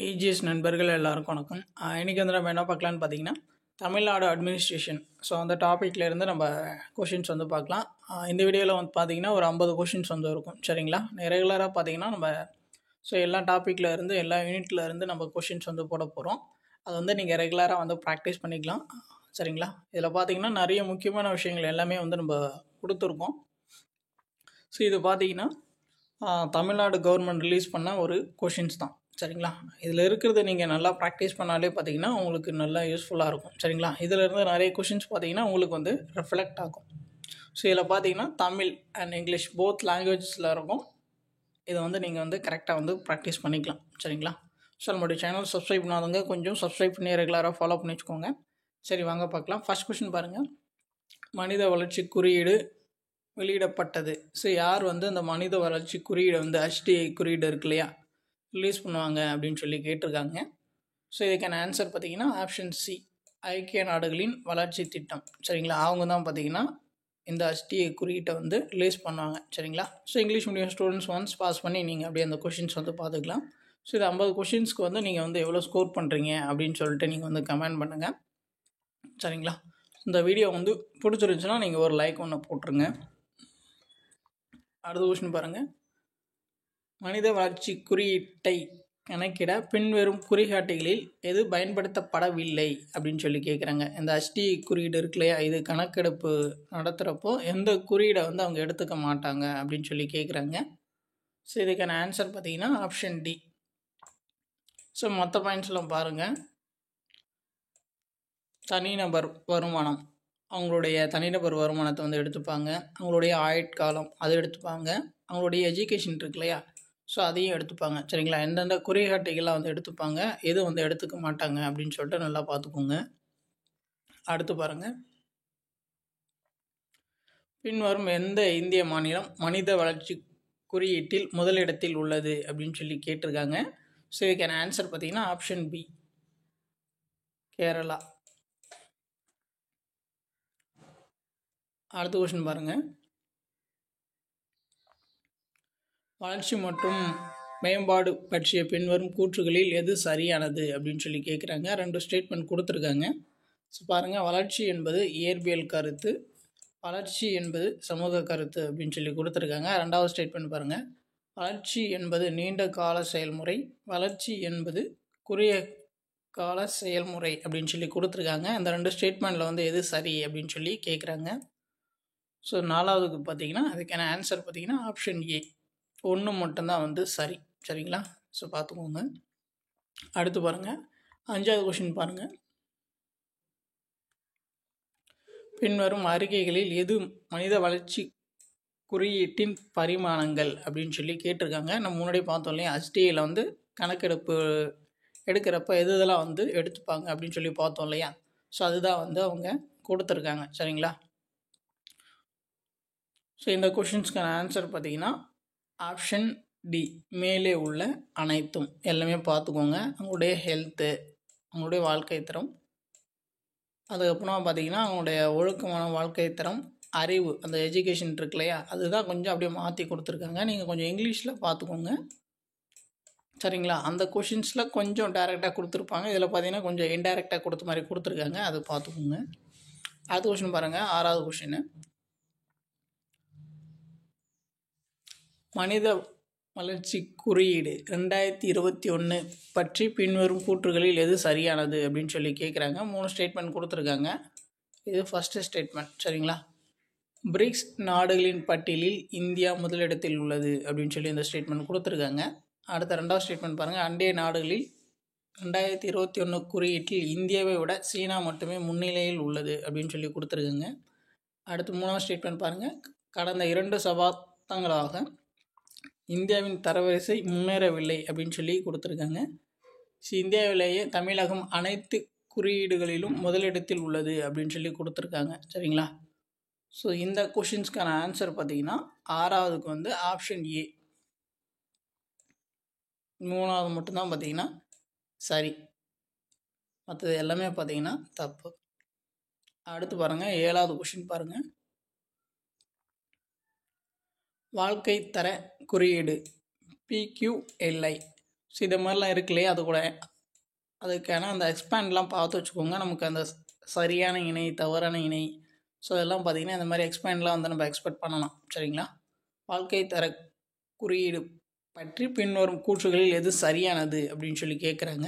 AGS நண்பர்கள் எல்லாருக்கும் வணக்கம். இன்றைக்கி வந்து நம்ம என்ன பார்க்கலான்னு பார்த்தீங்கன்னா, தமிழ்நாடு அட்மினிஸ்ட்ரேஷன். ஸோ அந்த டாப்பிக்லேருந்து நம்ம கொஷின்ஸ் வந்து பார்க்கலாம். இந்த வீடியோவில் வந்து பார்த்தீங்கன்னா ஒரு 50 கொஷின்ஸ் வந்து இருக்கும். சரிங்களா? ரெகுலராக பார்த்தீங்கன்னா நம்ம எல்லா டாப்பிக்கில் இருந்து எல்லா யூனிட்டில் இருந்து நம்ம கொஷின்ஸ் வந்து போட போகிறோம். அது வந்து நீங்கள் ரெகுலராக வந்து ப்ராக்டிஸ் பண்ணிக்கலாம். சரிங்களா? இதில் பார்த்தீங்கன்னா நிறைய முக்கியமான விஷயங்கள் எல்லாமே வந்து நம்ம கொடுத்துருக்கோம். ஸோ இது பார்த்தீங்கன்னா தமிழ்நாடு கவர்மெண்ட் ரிலீஸ் பண்ண ஒரு கொஷின்ஸ் தான். சரிங்களா? இதில் இருக்கிறத நீங்கள் நல்லா ப்ராக்டிஸ் பண்ணாலே பார்த்தீங்கன்னா உங்களுக்கு நல்லா யூஸ்ஃபுல்லாக இருக்கும். சரிங்களா? இதில் இருந்து நிறைய கொஷின்ஸ் பார்த்தீங்கன்னா உங்களுக்கு வந்து ரிஃப்ளெக்ட் ஆகும். ஸோ இதில் பார்த்தீங்கன்னா தமிழ் அண்ட் இங்கிலீஷ் போத் லாங்குவேஜஸில் இருக்கும். இதை வந்து நீங்கள் வந்து கரெக்டாக வந்து ப்ராக்டிஸ் பண்ணிக்கலாம். சரிங்களா? ஸோ நம்மளுடைய சேனல் சப்ஸ்கிரைப் பண்ணாதவங்க கொஞ்சம் சப்ஸ்கிரைப் பண்ணி ரெகுலராக ஃபாலோ பண்ணி வச்சுக்கோங்க. சரி, வாங்க பார்க்கலாம். ஃபர்ஸ்ட் கொஷின் பாருங்கள். மனித வளர்ச்சி குறியீடு வெளியிடப்பட்டது. ஸோ யார் வந்து அந்த மனித வளர்ச்சி குறியீடு வந்து HDI குறியீடு இருக்கு இல்லையா, ரிலீஸ் பண்ணுவாங்க அப்படின்னு சொல்லி கேட்டிருக்காங்க. ஸோ இதுக்கான ஆன்சர் பார்த்தீங்கன்னா ஆப்ஷன் சி, ஐக்கிய நாடுகளின் வளர்ச்சி திட்டம். சரிங்களா? அவங்க தான் பார்த்தீங்கன்னா இந்த HDI குறியீட்டை வந்து ரிலீஸ் பண்ணுவாங்க. சரிங்களா? So English medium students once pass பண்ணி நீங்கள் அப்படியே அந்த கொஷின்ஸ் வந்து பார்த்துக்கலாம். ஸோ இது 50 கொஷின்ஸ்க்கு வந்து நீங்கள் வந்து எவ்வளோ ஸ்கோர் பண்ணுறீங்க அப்படின்னு சொல்லிட்டு நீங்கள் வந்து கமெண்ட் பண்ணுங்கள். சரிங்களா? இந்த வீடியோ வந்து பிடிச்சிருந்துச்சுன்னா நீங்கள் ஒரு லைக் ஒன்று போட்டுருங்க. அடுத்த கொஸ்டின் பாருங்கள். மனித வளர்ச்சி குறியீட்டை கணக்கிட பின்வரும் குறிகாட்டிகளில் எது பயன்படுத்தப்படவில்லை அப்படின்னு சொல்லி கேட்குறாங்க. இந்த HDI குறியீடு இருக்கு இல்லையா, இது கணக்கெடுப்பு நடத்துகிறப்போ எந்த குறியீடை வந்து அவங்க எடுத்துக்க மாட்டாங்க அப்படின்னு சொல்லி கேட்குறாங்க. ஸோ இதுக்கான ஆன்சர் பார்த்தீங்கன்னா ஆப்ஷன் டி. ஸோ மற்ற பாயிண்ட்ஸ்லாம் பாருங்கள். தனிநபர் வருமானம், அவங்களுடைய தனிநபர் வருமானத்தை வந்து எடுத்துப்பாங்க. அவங்களுடைய ஆயுட்காலம் அதை எடுத்துப்பாங்க. அவங்களுடைய எஜுகேஷன் இருக்கு இல்லையா, ஸோ அதையும் எடுத்துப்பாங்க. சரிங்களா? எந்தெந்த குறிகாட்டிகள்லாம் வந்து எடுத்துப்பாங்க, எது வந்து எடுத்துக்க மாட்டாங்க அப்படின்னு சொல்லிட்டு நல்லா பார்த்துக்கோங்க. அடுத்து பாருங்கள். பின்வரும் எந்த இந்திய மாநிலம் மனித வளர்ச்சி குறியீட்டில் முதலிடத்தில் உள்ளது அப்படின்னு சொல்லி கேட்டிருக்காங்க. ஸோ இதுக்கான ஆன்சர் பார்த்தீங்கன்னா ஆப்ஷன் பி, கேரளா. அடுத்த கொஸ்டின் பாருங்கள். வளர்ச்சி மற்றும் மேம்பாடு பற்றிய பின்வரும் கூற்றுகளில் எது சரியானது அப்படின்னு சொல்லி கேட்குறாங்க. 2 ஸ்டேட்மெண்ட் கொடுத்துருக்காங்க. ஸோ பாருங்கள். வளர்ச்சி என்பது இயற்பியல் கருத்து, வளர்ச்சி என்பது சமூக கருத்து அப்படின்னு சொல்லி கொடுத்துருக்காங்க. 2வது ஸ்டேட்மெண்ட் பாருங்கள். வளர்ச்சி என்பது நீண்ட கால செயல்முறை, வளர்ச்சி என்பது குறுகிய கால செயல்முறை அப்படின்னு சொல்லி கொடுத்துருக்காங்க. அந்த 2 ஸ்டேட்மெண்ட்டில் வந்து எது சரி அப்படின்னு சொல்லி கேட்குறாங்க. ஸோ 4வதுக்கு பார்த்தீங்கன்னா அதுக்கான ஆன்சர் பார்த்தீங்கன்னா ஆப்ஷன் ஏ, 1 மட்டும்தான் வந்து சரி. சரிங்களா? ஸோ பார்த்துக்கோங்க. அடுத்து பாருங்கள். 5வது கொஷின் பாருங்கள். பின்வரும் அறிக்கைகளில் எது மனித வளர்ச்சி குறியீட்டின் பரிமாணங்கள் அப்படின்னு சொல்லி கேட்டிருக்காங்க. நம்ம முன்னாடி பார்த்தோம் இல்லையா, HDIயில் வந்து கணக்கெடுப்பு எடுக்கிறப்ப எது இதெல்லாம் வந்து எடுத்துப்பாங்க அப்படின்னு சொல்லி பார்த்தோம் இல்லையா, ஸோ அதுதான் வந்து அவங்க கொடுத்துருக்காங்க. சரிங்களா? ஸோ இந்த கொஷின்ஸ்க்கான ஆன்சர் பார்த்தீங்கன்னா ஆப்ஷன் டி, மேலே உள்ள அனைத்தும். எல்லாமே பார்த்துக்கோங்க. அவங்களுடைய ஹெல்த்து, அவங்களுடைய வாழ்க்கை தரம், அதுக்கப்புறம் பார்த்தீங்கன்னா அவங்களுடைய ஒழுக்கமான வாழ்க்கை தரம், அறிவு, அந்த எஜுகேஷன் இருக்கு இல்லையா, அதுதான் கொஞ்சம் அப்படியே மாற்றி கொடுத்துருக்காங்க. நீங்கள் கொஞ்சம் இங்கிலீஷில் பார்த்துக்கோங்க. சரிங்களா? அந்த கொஷின்ஸில் கொஞ்சம் டைரெக்டாக கொடுத்துருப்பாங்க. இதில் பார்த்தீங்கன்னா கொஞ்சம் இன்டைரக்டாக கொடுத்த மாதிரி கொடுத்துருக்காங்க. அதை பார்த்துக்கோங்க. அடுத்த கொஷின் பாருங்கள். 6வது கொஷின். மனித வளர்ச்சி குறியீடு 2021 பற்றி பின்வரும் கூற்றுகளில் எது சரியானது அப்படின்னு சொல்லி கேட்குறாங்க. 3 ஸ்டேட்மெண்ட் கொடுத்துருக்காங்க. இது ஃபஸ்ட்டு ஸ்டேட்மெண்ட். சரிங்களா? பிரிக்ஸ் நாடுகளின் பட்டியலில் இந்தியா முதலிடத்தில் உள்ளது அப்படின்னு சொல்லி இந்த ஸ்டேட்மெண்ட் கொடுத்துருக்காங்க. அடுத்த 2வது ஸ்டேட்மெண்ட் பாருங்கள். அண்டைய நாடுகளில் 2021 குறியீட்டில் இந்தியாவை விட சீனா மட்டுமே முன்னிலையில் உள்ளது அப்படின்னு சொல்லி கொடுத்துருக்காங்க. அடுத்து 3வது ஸ்டேட்மெண்ட் பாருங்கள். கடந்த 2 சபாப்தங்களாக இந்தியாவின் தரவரிசை முன்னேறவில்லை அப்படின்னு சொல்லி கொடுத்துருக்காங்க. இந்தியாவிலேயே தமிழகம் அனைத்து குறியீடுகளிலும் முதலிடத்தில் உள்ளது அப்படின்னு சொல்லி கொடுத்துருக்காங்க. சரிங்களா? ஸோ இந்த கொஷின்ஸ்க்கான ஆன்சர் பார்த்தீங்கன்னா 6வதுக்கு வந்து ஆப்ஷன் ஏ, 3வது மட்டும்தான் பார்த்தீங்கன்னா சரி, மற்றது எல்லாமே பார்த்தீங்கன்னா தப்பு. அடுத்து பாருங்கள். 7வது கொஷின் பாருங்கள். வாழ்க்கை தர குறியீடு PQLI ஸோ இது மாதிரிலாம் இருக்கு இல்லையா, அது கூட அதுக்கான அந்த எக்ஸ்பேண்ட்லாம் பார்த்து வச்சுக்கோங்க. நமக்கு அந்த சரியான இணை, தவறான இணை, ஸோ இதெல்லாம் பார்த்திங்கன்னா இந்த மாதிரி எக்ஸ்பேண்ட்லாம் வந்து நம்ம எக்ஸ்பெக்ட் பண்ணலாம். சரிங்களா? வாழ்க்கை தர குறியீடு பற்றி பின்வரும் கூற்றுகளில் எது சரியானது அப்படின்னு சொல்லி கேட்குறாங்க.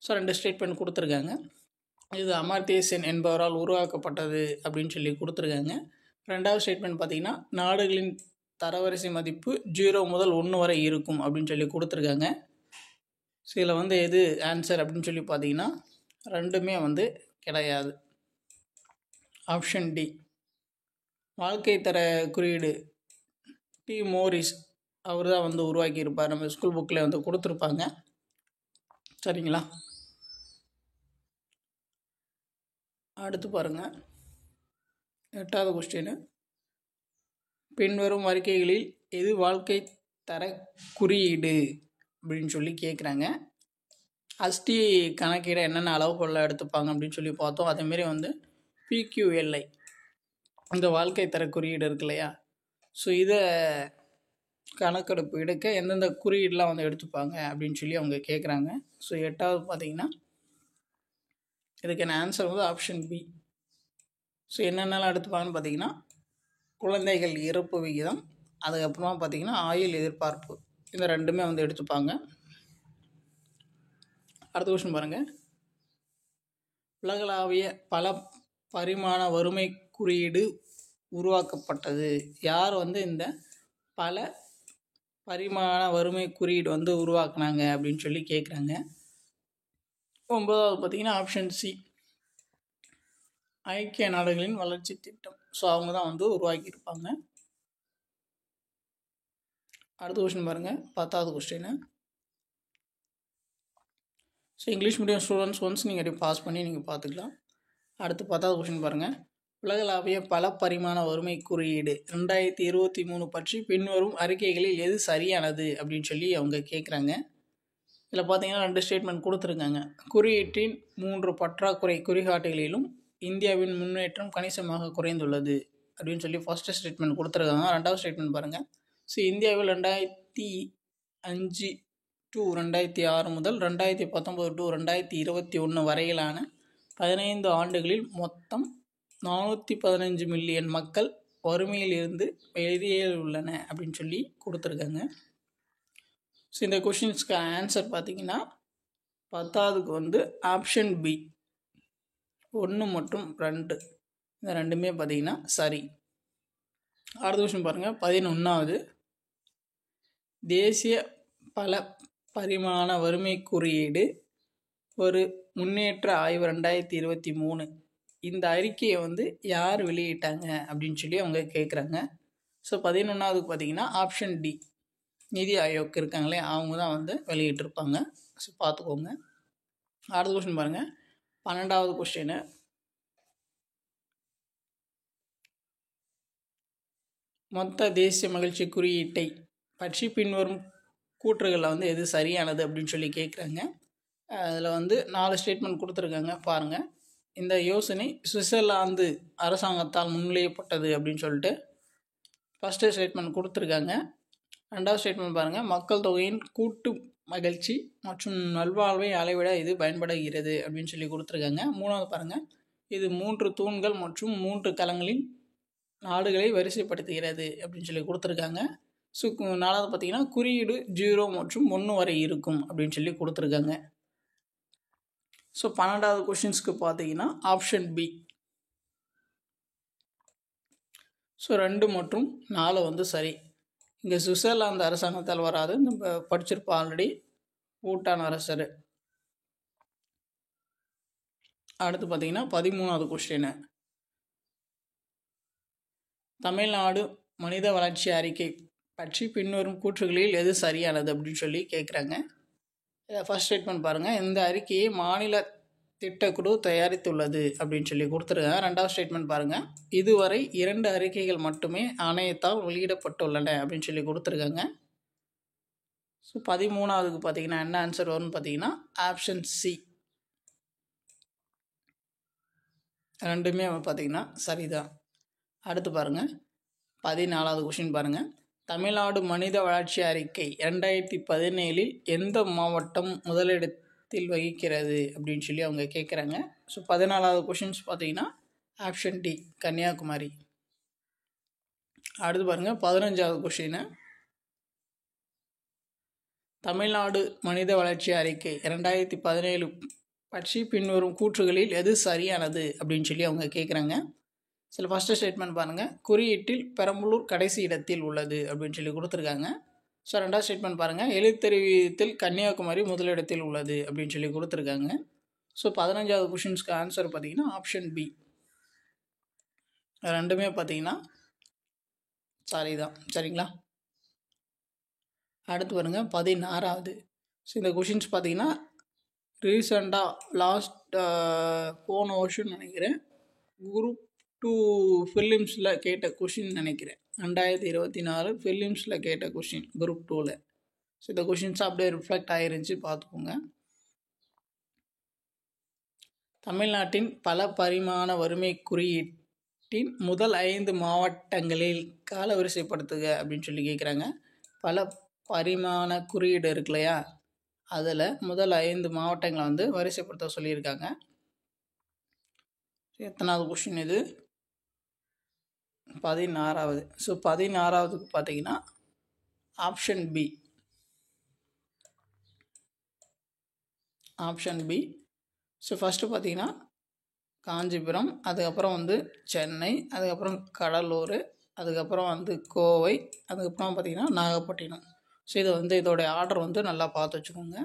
ஸோ 2 ஸ்டேட்மெண்ட் கொடுத்துருக்காங்க. இது அமர்த்திய சென் என்பவரால் உருவாக்கப்பட்டது அப்படின்னு சொல்லி கொடுத்துருக்காங்க. 2வது ஸ்டேட்மெண்ட் பார்த்திங்கன்னா நாடுகளின் தரவரிசை மதிப்பு 0 முதல் 1 வரை இருக்கும் அப்படின்னு சொல்லி கொடுத்துருக்காங்க. ஸோ இதில் வந்து எது ஆன்சர் அப்படின்னு சொல்லி பார்த்தீங்கன்னா ரெண்டுமே வந்து கிடையாது. ஆப்ஷன் டி, வாழ்க்கை தர குறியீடு டி மோரிஸ் அவர் தான் வந்து உருவாக்கியிருப்பார். நம்ம ஸ்கூல் புக்கில் வந்து கொடுத்துருப்பாங்க. சரிங்களா? அடுத்து பாருங்கள், 8வது கொஸ்டின். பின்வரும் அறிக்கைகளில் எது வாழ்க்கை தர குறியீடு அப்படின்னு சொல்லி கேட்குறாங்க. அஸ்டி கணக்கீடை என்னென்ன அளவுகோலில் எடுத்துப்பாங்க அப்படின்னு சொல்லி பார்த்தோம். அதேமாரி வந்து பிக்யூஎல்ஐ இந்த வாழ்க்கை தர குறியீடு இருக்கு இல்லையா, ஸோ இதை கணக்கெடுப்பு எடுக்க எந்தெந்த குறியீடெலாம் வந்து எடுத்துப்பாங்க அப்படின்னு சொல்லி அவங்க கேட்குறாங்க. ஸோ 8வது பார்த்திங்கன்னா இதுக்கான ஆன்சர் வந்து ஆப்ஷன் பி. ஸோ என்னென்னலாம் எடுத்துப்பாங்கன்னு பார்த்திங்கன்னா குழந்தைகள் இறப்பு விகிதம், அதுக்கப்புறமா பார்த்திங்கன்னா ஆயுள் எதிர்பார்ப்பு, இந்த ரெண்டுமே வந்து எடுத்துப்பாங்க. அடுத்த கொஸ்டின் பாருங்கள். உலகளாவிய பல பரிமாண வறுமை குறியீடு உருவாக்கப்பட்டது. யார் வந்து இந்த பல பரிமாண வறுமை குறியீடு வந்து உருவாக்குனாங்க அப்படின்னு சொல்லி கேட்குறாங்க. 9வது பார்த்திங்கன்னா ஆப்ஷன் சி, ஐக்கிய நாடுகளின் வளர்ச்சி திட்டம். ஸோ அவங்க தான் வந்து உருவாக்கியிருப்பாங்க. அடுத்த கொஸ்டின் பாருங்கள், 10வது question. So English medium students once நீங்கள் பாஸ் பண்ணி நீங்கள் பார்த்துக்கலாம். அடுத்து 10வது கொஸ்டின் பாருங்கள். உலகளாவிய பல பரிமாண வறுமை குறியீடு 2023 பற்றி பின்வரும் அறிக்கைகளில் எது சரியானது அப்படின்னு சொல்லி அவங்க கேட்குறாங்க. இதில் பார்த்தீங்கன்னா 2 ஸ்டேட்மெண்ட் கொடுத்துருக்காங்க. குறியீட்டின் 3 பற்றாக்குறை குறிகாட்டிகளிலும் இந்தியாவின் முன்னேற்றம் கணிசமாக குறைந்துள்ளது அப்படின்னு சொல்லி ஃபர்ஸ்ட் ஸ்டேட்மெண்ட் கொடுத்துருக்காங்க. 2வது ஸ்டேட்மெண்ட் பாருங்கள். ஸோ இந்தியாவில் 2005 to 2006 முதல் 2019 to 2021 வரையிலான 15 ஆண்டுகளில் மொத்தம் 415 மில்லியன் மக்கள் வறுமையில் இருந்து வெளியேறியுள்ளன அப்படின்னு சொல்லி கொடுத்துருக்காங்க. ஸோ இந்த கொஷின்ஸ்க்கு ஆன்சர் பார்த்திங்கன்னா 10வதுக்கு வந்து ஆப்ஷன் பி 1 மற்றும் 2 இந்த ரெண்டுமே பார்த்திங்கன்னா சரி. அடுத்த கொஷின் பாருங்கள், 11வது. தேசிய பல பரிமாண வறுமை குறியீடு ஒரு முன்னேற்ற ஆய்வு 2023 இந்த அறிக்கையை வந்து யார் வெளியிட்டாங்க அப்படின்னு சொல்லி அவங்க கேட்குறாங்க. ஸோ 11வதுக்கு பார்த்திங்கன்னா ஆப்ஷன் டி, நிதி ஆயோக் இருக்காங்களே அவங்க தான் வந்து வெளியிட்டிருப்பாங்க. ஸோ பார்த்துக்கோங்க. அடுத்த கொஸ்டின் பாருங்கள், 12வது கொஸ்டின். மொத்த தேசிய மகிழ்ச்சி குறியீட்டை பற்றி பின்வரும் கூற்றுகளில் வந்து எது சரியானது அப்படின்னு சொல்லி கேட்குறாங்க. அதில் வந்து 4 ஸ்டேட்மெண்ட் கொடுத்துருக்காங்க பாருங்கள். இந்த யோசனை சுவிட்சர்லாந்து அரசாங்கத்தால் முன்மொழியப்பட்டது அப்படின்னு சொல்லிட்டு ஃபஸ்ட்டு ஸ்டேட்மெண்ட் கொடுத்துருக்காங்க. 2வது ஸ்டேட்மெண்ட் பாருங்கள், மக்கள் தொகையின் கூட்டு மகிழ்ச்சி மற்றும் நல்வாழ்வை அளவிட இது பயன்படுகிறது அப்படின்னு சொல்லி கொடுத்துருக்காங்க. 3வது பாருங்கள், இது 3 தூண்கள் மற்றும் 3 களங்களின் நாடுகளை வரிசைப்படுத்துகிறது அப்படின்னு சொல்லி கொடுத்துருக்காங்க. ஸோ 4வது பார்த்திங்கன்னா குறியீடு 0 மற்றும் 1 வரை இருக்கும் அப்படின்னு சொல்லி கொடுத்துருக்காங்க. ஸோ 12வது கொஷின்ஸ்க்கு பார்த்தீங்கன்னா ஆப்ஷன் பி. ஸோ 2 மற்றும் 4 வந்து சரி. இங்கே சுவிட்சர்லாந்து அரசாங்கத்தால் வராது, நம்ம படிச்சிருப்போம் ஆல்ரெடி, பூட்டான் அரசர். அடுத்து பார்த்தீங்கன்னா 13வது கொஸ்டின். தமிழ்நாடு மனித வளர்ச்சி அறிக்கை பற்றி பின்வரும் கூற்றுகளில் எது சரியானது அப்படின்னு சொல்லி கேட்குறாங்க. ஃபர்ஸ்ட் ஸ்டேட்மெண்ட் பாருங்கள், இந்த அறிக்கையை மாநில திட்டக்குழு தயாரித்துள்ளது அப்படின்னு சொல்லி கொடுத்துருக்காங்க. 2வது ஸ்டேட்மெண்ட் பாருங்கள், இதுவரை 2 அறிக்கைகள் மட்டுமே ஆணையத்தால் வெளியிடப்பட்டுள்ளன அப்படின்னு சொல்லி கொடுத்துருக்காங்க. ஸோ 13வதுக்கு பார்த்தீங்கன்னா என்ன ஆன்சர் வரும்னு பார்த்தீங்கன்னா ஆப்ஷன் சி, ரெண்டுமே பார்த்தீங்கன்னா சரிதான். அடுத்து பாருங்கள், 14வது கொஷின் பாருங்கள். தமிழ்நாடு மனித வளர்ச்சி அறிக்கை 2017 எந்த மாவட்டம் முதலிடத்தில் வகிக்கிறது அப்படின்னு சொல்லி அவங்க கேட்குறாங்க. ஸோ 14வது கொஷின்ஸ் பார்த்தீங்கன்னா ஆப்ஷன் டி கன்னியாகுமரி. அடுத்து பாருங்கள் 15வது கொஷின். தமிழ்நாடு மனித வளர்ச்சி அறிக்கை 2017 பற்றி பின்வரும் கூற்றுகளில் எது சரியானது அப்படின்னு சொல்லி அவங்க கேட்குறாங்க. சில ஃபஸ்ட்டு ஸ்டேட்மெண்ட் பாருங்கள், குறியீட்டில் பெரம்பலூர் கடைசி இடத்தில் உள்ளது அப்படின்னு சொல்லி கொடுத்துருக்காங்க. ஸோ ரெண்டாவது ஸ்டேட்மெண்ட் பாருங்கள், எழுத்தறிவியத்தில் கன்னியாகுமரி முதலிடத்தில் உள்ளது அப்படின்னு சொல்லி கொடுத்துருக்காங்க. ஸோ 15வது கொஷின்ஸ்க்கு ஆன்சர் பார்த்தீங்கன்னா ஆப்ஷன் பி. ரெண்டுமே பார்த்தீங்கன்னா சாரி தான், சரிங்களா. அடுத்து பாருங்கள் 16வது. ஸோ இந்த கொஷின்ஸ் பார்த்தீங்கன்னா ரீசெண்டாக லாஸ்ட் போன வருஷம்னு நினைக்கிறேன் குரூப் 2 ஃபிலிம்ஸில் கேட்ட கொஷின் நினைக்கிறேன். 2024 ஃபிலிம்ஸில் கேட்ட கொஷின் குரூப் 2ல். ஸோ இந்த கொஷின்ஸ் அப்படியே ரிஃப்ளெக்ட் ஆகிருந்துச்சு, பார்த்துக்கோங்க. தமிழ்நாட்டின் பல பரிமாண வறுமை குறியீட்டின் முதல் 5 மாவட்டங்களில் காலவரிசைப்படுத்துக அப்படின்னு சொல்லி கேட்குறாங்க. பல பரிமாண குறியீடு இருக்கு இல்லையா, அதில் முதல் 5 மாவட்டங்களை வந்து வரிசைப்படுத்த சொல்லியிருக்காங்க. எத்தனாவது கொஷின் இது? 16வது. ஸோ 16வதுக்கு பார்த்தீங்கன்னா option B. Option B. So first பார்த்தீங்கன்னா காஞ்சிபுரம், அதுக்கப்புறம் வந்து சென்னை, அதுக்கப்புறம் கடலூர், அதுக்கப்புறம் வந்து கோவை, அதுக்கப்புறம் பார்த்திங்கன்னா நாகப்பட்டினம். ஸோ இது வந்து இதோடைய ஆர்டர் வந்து நல்லா பார்த்து வச்சுக்கோங்க.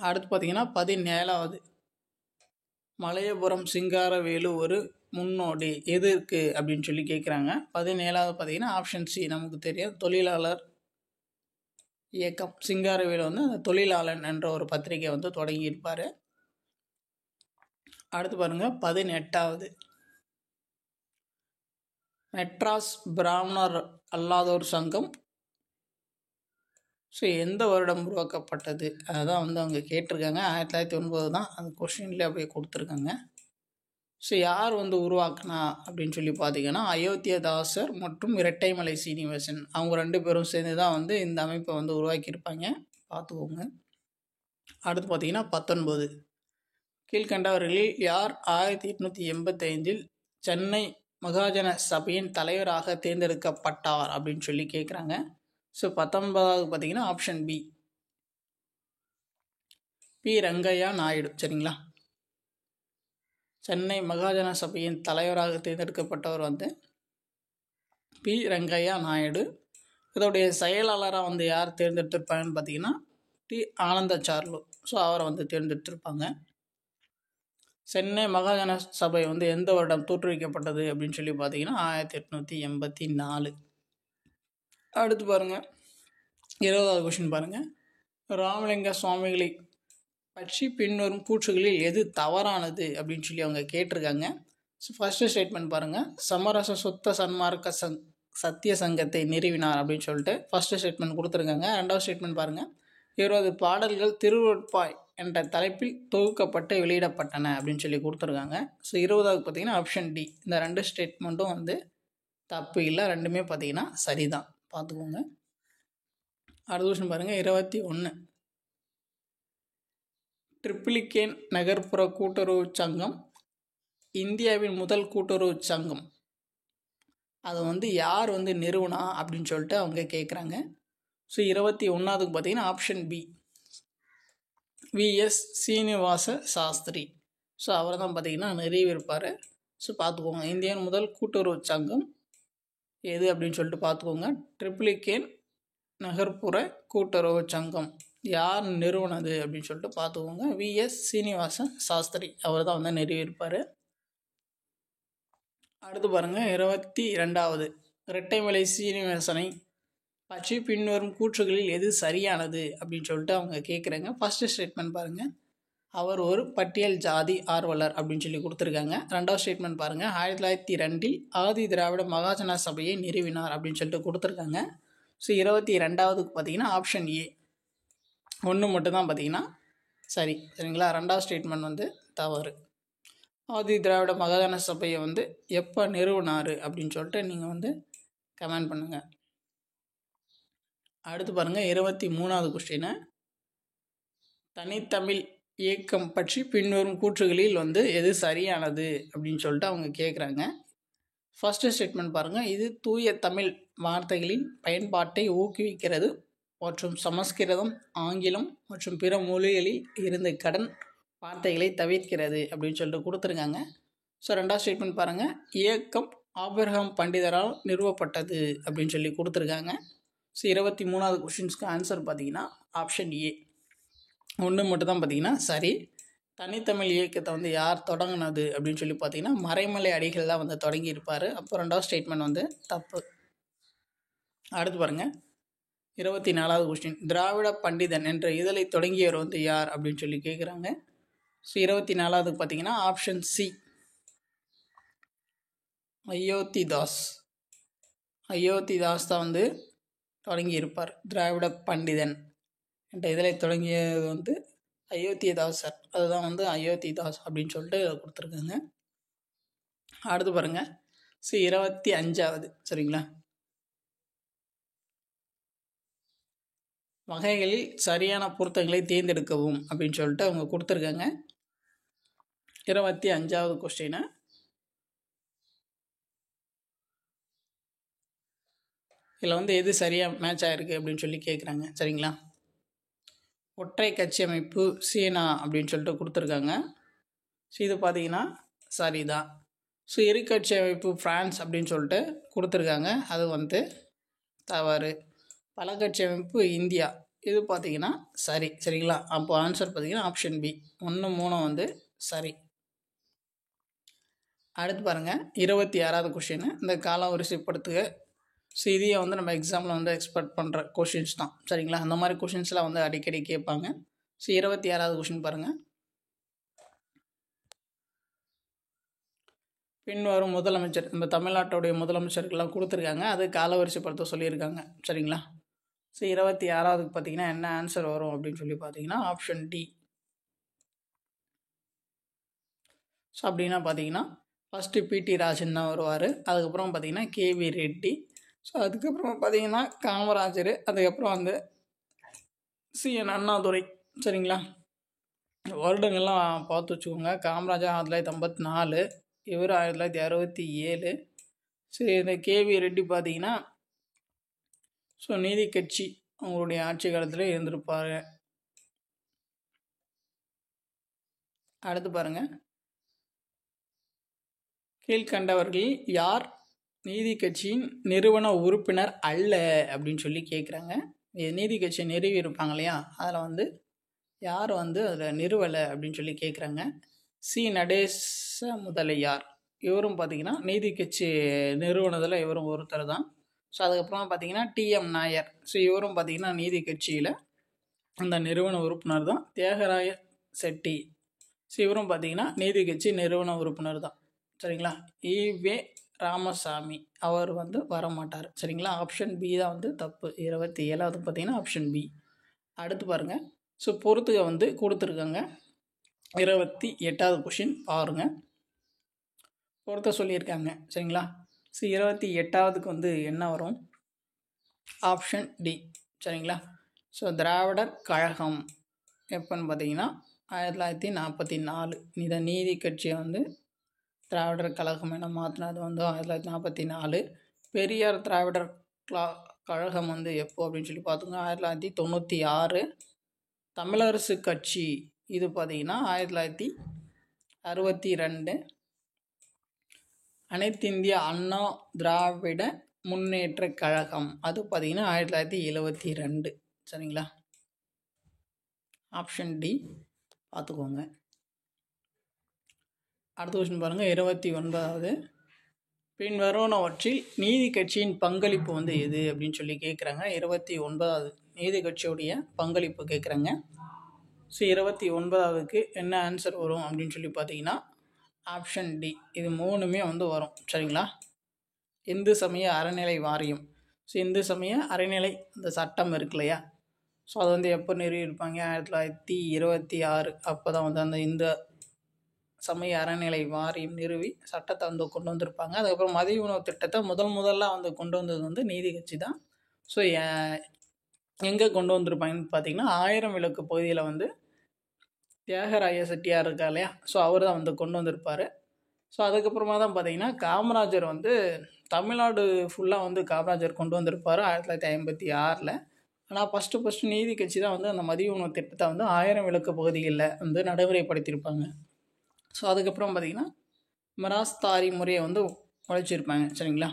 அடுத்து பார்த்திங்கன்னா 17வது மலையபுரம் சிங்காரவேலு ஒரு முன்னோடி எதற்கு அப்படின்னு சொல்லி கேட்குறாங்க. 17வது பார்த்திங்கன்னா ஆப்ஷன் சி, நமக்கு தெரியும் தொழிலாளர் இயக்கம். சிங்காரவேலு வந்து அந்த தொழிலாளன் என்ற ஒரு பத்திரிகை வந்து தொடங்கியிருப்பார். அடுத்து பாருங்கள் 18வது மெட்ராஸ் பிராமணர் அல்லாதோர் சங்கம் ஸோ எந்த வருடம் உருவாக்கப்பட்டது, அதுதான் வந்து அவங்க கேட்டிருக்காங்க. 1909 தான் அந்த கொஷின்லேயே அப்படியே கொடுத்துருக்காங்க. ஸோ யார் வந்து உருவாக்குனா அப்படின்னு சொல்லி பார்த்தீங்கன்னா அயோத்தியதாசர் மற்றும் இரட்டைமலை சீனிவாசன், அவங்க 2 பேரும் சேர்ந்து தான் வந்து இந்த அமைப்பை வந்து உருவாக்கியிருப்பாங்க, பார்த்துக்கோங்க. அடுத்து பார்த்தீங்கன்னா 19 கீழ்கண்டவர்களில் யார் 1885 சென்னை மகாஜன சபையின் தலைவராக தேர்ந்தெடுக்கப்பட்டார் அப்படின்னு சொல்லி கேட்குறாங்க. ஸோ 19வது பார்த்தீங்கன்னா option B, B Rangaiah Naidu, சரிங்களா. சென்னை மகாஜன சபையின் தலைவராக தேர்ந்தெடுக்கப்பட்டவர் வந்து பி ரங்கையா நாயுடு. இதோடைய செயலாளராக வந்து யார் தேர்ந்தெடுத்திருப்பாங்கன்னு பார்த்தீங்கன்னா டி ஆனந்தச்சார்லு. ஸோ அவரை வந்து தேர்ந்தெடுத்திருப்பாங்க. சென்னை மகாஜன சபை வந்து எந்த வருடம் தோற்றுவிக்கப்பட்டது அப்படின்னு சொல்லி பார்த்தீங்கன்னா 1884. அடுத்து பாருங்கள் 20வது கொஷின் பாருங்கள், ராமலிங்க சுவாமிகளை பற்றி பின்வரும் கூற்றுகளில் எது தவறானது அப்படின்னு சொல்லி அவங்க கேட்டிருக்காங்க. ஸோ ஃபஸ்ட்டு ஸ்டேட்மெண்ட் பாருங்கள், சமரச சுத்த சன்மார்க்க சத்திய சங்கத்தை நிறுவினார் அப்படின்னு சொல்லிட்டு ஃபஸ்ட்டு ஸ்டேட்மெண்ட் கொடுத்துருக்காங்க. ரெண்டாவது ஸ்டேட்மெண்ட் பாருங்கள், 20 பாடல்கள் திருவொற்பாய் என்ற தலைப்பில் தொகுக்கப்பட்டு வெளியிடப்பட்டன அப்படின்னு சொல்லி கொடுத்துருக்காங்க. ஸோ 20வது பார்த்திங்கன்னா ஆப்ஷன் டி. இந்த 2 ஸ்டேட்மெண்ட்டும் வந்து தப்பு இல்லை, ரெண்டுமே பார்த்திங்கன்னா சரிதான், பார்த்துக்கோங்க. அடுத்த கொஷின் பாருங்கள் 21 ட்ரிப்ளிகேன் நகர்ப்புற கூட்டுறவு சங்கம் இந்தியாவின் முதல் கூட்டுறவு சங்கம், அதை வந்து யார் வந்து நிறுவனா அப்படின்னு சொல்லிட்டு அவங்க கேட்குறாங்க. ஸோ 21வதுக்கு பார்த்தீங்கன்னா option B, V S Srinivasa Sastri. So அவரை தான் பார்த்திங்கன்னா நிறுவியிருப்பார். ஸோ பார்த்துக்கோங்க, இந்தியாவின் முதல் கூட்டுறவு சங்கம் எது அப்படின்னு சொல்லிட்டு பார்த்துக்கோங்க. ட்ரிப்ளிகேன் நகர்ப்புற கூட்டுறவு சங்கம் யார் நிறுவனது அப்படின்னு சொல்லிட்டு பார்த்துக்கோங்க. விஎஸ் சீனிவாச சாஸ்திரி அவர் தான் வந்து நிறுவியிருப்பார். அடுத்து பாருங்கள் 22வது இரட்டைமலை சீனிவாசனை பற்றி பின்வரும் கூற்றுகளில் எது சரியானது அப்படின்னு சொல்லிட்டு அவங்க கேட்குறாங்க. ஃபஸ்ட்டு ஸ்டேட்மெண்ட் பாருங்கள், அவர் ஒரு பட்டியல் ஜாதி ஆர்வலர் அப்படின்னு சொல்லி கொடுத்துருக்காங்க. ரெண்டாவது ஸ்டேட்மெண்ட் பாருங்கள், 1902 ஆதி திராவிட மகாஜன சபையை நிறுவினார் அப்படின்னு சொல்லிட்டு கொடுத்துருக்காங்க. ஸோ 22வதுக்கு பார்த்தீங்கன்னா ஆப்ஷன் ஏ 1 மட்டும்தான் பார்த்தீங்கன்னா சரிங்களா. ரெண்டாவது ஸ்டேட்மெண்ட் வந்து தவறு. ஆதி திராவிட மகாஜன சபையை வந்து எப்போ நிறுவினார் அப்படின்னு சொல்லிட்டு நீங்கள் வந்து கமெண்ட் பண்ணுங்கள். அடுத்து பாருங்கள் 23வது கொஸ்டின். தனித்தமிழ் இயக்கம் பற்றி பின்வரும் கூற்றுகளில் எது சரியானது அப்படின்னு சொல்லிட்டு அவங்க கேட்குறாங்க. ஃபஸ்ட்டு ஸ்டேட்மெண்ட் பாருங்கள். இது தூய தமிழ் வார்த்தைகளின் பயன்பாட்டை ஊக்குவிக்கிறது மற்றும் சமஸ்கிருதம், ஆங்கிலம் மற்றும் பிற மொழிகளில் இருந்த கடன் வார்த்தைகளை தவிர்க்கிறது அப்படின்னு சொல்லிட்டு கொடுத்துருக்காங்க. ஸோ ரெண்டாவது ஸ்டேட்மெண்ட் பாருங்கள். இயக்கம் ஆபிரகாம் பண்டிதரால் நிறுவப்பட்டது அப்படின்னு சொல்லி கொடுத்துருக்காங்க. ஸோ 23வது கொஷின்ஸ்க்கு ஆன்சர் பார்த்தீங்கன்னா ஆப்ஷன் ஏ ஒன்று மட்டும் தான் பார்த்தீங்கன்னா சரி. தனித்தமிழ் இயக்கத்தை யார் தொடங்கினது அப்படின்னு சொல்லி பார்த்தீங்கன்னா மறைமலை அடிகள் தான் தொடங்கியிருப்பார். அப்போ ரெண்டாவது ஸ்டேட்மெண்ட் தப்பு. அடுத்து பாருங்கள் 24வது கொஸ்டின். திராவிட பண்டிதன் என்ற இதழை தொடங்கியவர் யார் அப்படின்னு சொல்லி கேட்குறாங்க. ஸோ 24வது பார்த்தீங்கன்னா ஆப்ஷன் சி அயோத்திதாஸ். அயோத்திதாஸ் தான் தொடங்கியிருப்பார். திராவிட பண்டிதன் என்ற இதழை தொடங்கியது அயோத்திதாசர். அதுதான் அயோத்திதாஸ் அப்படின்னு சொல்லிட்டு கொடுத்துருக்காங்க. அடுத்து பாருங்கள். ஸோ 25வது சரிங்களா. வகைகளில் சரியான பொருத்தங்களை தேர்ந்தெடுக்கவும் அப்படின்னு சொல்லிட்டு அவங்க கொடுத்துருக்காங்க. 25வது கொஸ்டினை இதில் எது சரியாக மேட்ச் ஆகிருக்கு அப்படின்னு சொல்லி கேட்குறாங்க சரிங்களா. ஒற்றை கட்சி அமைப்பு சீனா அப்படின்னு சொல்லிட்டு கொடுத்துருக்காங்க. ஸோ இது பார்த்தீங்கன்னா சரிதான். ஸோ இரு கட்சி அமைப்பு ஃப்ரான்ஸ் அப்படின்னு சொல்லிட்டு கொடுத்துருக்காங்க. அது தவறு. பல கட்சி அமைப்பு இந்தியா, இது பார்த்தீங்கன்னா சரிங்களா. அப்போ ஆன்சர் பார்த்தீங்கன்னா ஆப்ஷன் பி 1, 3 சரி. அடுத்து பாருங்கள் 26வது கொஷின். இந்த கால வரிசைப்படுத்துக. ஸோ இதையே நம்ம எக்ஸாமில் எக்ஸ்பெக்ட் பண்ணுற கொஷின்ஸ் தான் சரிங்களா. அந்த மாதிரி கொஷின்ஸ்லாம் அடிக்கடி கேட்பாங்க. ஸோ 26வது கொஷின் பாருங்கள். பின்வரும் முதலமைச்சர், நம்ம தமிழ்நாட்டுடைய முதலமைச்சர்கள்லாம் கொடுத்துருக்காங்க. அது கால வரிசைப்படுத்த சொல்லியிருக்காங்க சரிங்களா. ஸோ 26வது பார்த்தீங்கன்னா என்ன ஆன்சர் வரும் அப்படின்னு சொல்லி பார்த்தீங்கன்னா ஆப்ஷன் டி. ஸோ அப்படின்னா பார்த்தீங்கன்னா ஃபஸ்ட்டு பிடி ராஜன் தான் வருவார். அதுக்கப்புறம் பார்த்தீங்கன்னா கேவி ரெட்டி. ஸோ அதுக்கப்புறம் பார்த்தீங்கன்னா காமராஜர். அதுக்கப்புறம் சிஎன் அண்ணாதுரை சரிங்களா. வருடங்கள்லாம் பார்த்து வச்சுக்கோங்க. காமராஜர் 1954, இவர் 1967. சரி, இந்த கேவி ரெட்டி பார்த்தீங்கன்னா ஸோ நீதி கட்சி அவங்களுடைய ஆட்சி காலத்தில் இருந்திருப்பார். அடுத்து பாருங்கள். கீழ்கண்டவர்களில் யார் நீதி கட்சியின் நிறுவன உறுப்பினர் அல்ல அப்படின்னு சொல்லி கேட்குறாங்க. நீதி கட்சியை நிறுவி இருப்பாங்க இல்லையா, அதில் யார் அதில் நிறுவலை அப்படின்னு சொல்லி கேட்குறாங்க. சி நடேச முதலியார், இவரும் பார்த்திங்கன்னா நீதி கட்சி நிறுவனத்தில் இவரும் ஒருத்தர் தான். ஸோ அதுக்கப்புறமா பார்த்திங்கன்னா டிஎம் நாயர். ஸோ இவரும் பார்த்திங்கன்னா நீதி கட்சியில் அந்த நிறுவன உறுப்பினர் தான். தியாகராய செட்டி, ஸோ இவரும் பார்த்திங்கன்னா நீதி கட்சி நிறுவன உறுப்பினர் தான் சரிங்களா. ஈவே ராமசாமி அவர் வரமாட்டார் சரிங்களா. ஆப்ஷன் பி தான் தப்பு. 27வது பார்த்திங்கன்னா ஆப்ஷன் பி. அடுத்து பாருங்கள். ஸோ பொறுத்துக கொடுத்துருக்காங்க. 28வது கொஷின் பாருங்கள். பொறுத்த சொல்லியிருக்காங்க சரிங்களா. ஸோ 28வதுக்கு என்ன வரும்? ஆப்ஷன் டி சரிங்களா. ஸோ திராவிடர் கழகம் எப்போன்னு பார்த்தீங்கன்னா 1944. இதை நீதி கட்சியை திராவிடர் கழகம் என மாற்றினது 1944. பெரியார் திராவிடர் கழகம் எப்போ அப்படின்னு சொல்லி பார்த்தோங்க 1996. தமிழரசு கட்சி இது பார்த்திங்கன்னா 1962. அனைத்திந்திய அண்ணா திராவிட முன்னேற்ற கழகம் அது பார்த்திங்கன்னா 1972 சரிங்களா. ஆப்ஷன் டி பார்த்துக்கோங்க. அடுத்த கொஸ்டின் பாருங்கள். 29வது. பின்வருவனவற்றில் நீதி கட்சியின் பங்களிப்பு எது அப்படின்னு சொல்லி கேட்குறாங்க. 29வது நீதி கட்சியுடைய பங்களிப்பு கேட்குறாங்க. ஸோ 29வதுக்கு என்ன ஆன்சர் வரும் அப்படின்னு சொல்லி பார்த்தீங்கன்னா ஆப்ஷன் டி. இது 3மே வரும் சரிங்களா. இந்து சமய அறநிலை வாரியம். ஸோ இந்து சமய அறநிலை இந்த சட்டம் இருக்கு இல்லையா, ஸோ அது எப்போ நிறுவியிருப்பாங்க 1926. அப்போ தான் அந்த இந்த சமய அறநிலை வாரியம் நிறுவி சட்டத்தை கொண்டு வந்திருப்பாங்க. அதுக்கப்புறம் மதிய உணவு திட்டத்தை முதல்ல கொண்டு வந்தது நீதி கட்சி தான். ஸோ எங்கே கொண்டு வந்திருப்பாங்கன்னு பார்த்தீங்கன்னா, 1000 விளக்கு பகுதியில் வந்து தியாகராய செட்டியார் இருக்கா இல்லையா, ஸோ அவர் தான் வந்து கொண்டு வந்திருப்பார். ஸோ அதுக்கப்புறமா தான் பார்த்தீங்கன்னா, காமராஜர் வந்து தமிழ்நாடு ஃபுல்லாக வந்து காமராஜர் கொண்டு வந்திருப்பார் 1956ல். ஆனால் ஃபஸ்ட்டு நீதி கட்சி தான் வந்து அந்த மதிய உணவு திட்டத்தை வந்து 1000 விளக்கு பகுதிகளில் வந்து நடைமுறைப்படுத்தியிருப்பாங்க. ஸோ அதுக்கப்புறம் பார்த்தீங்கன்னா, மிராஸ்தாரி முறையை வந்து உழைச்சிருப்பாங்க. சரிங்களா,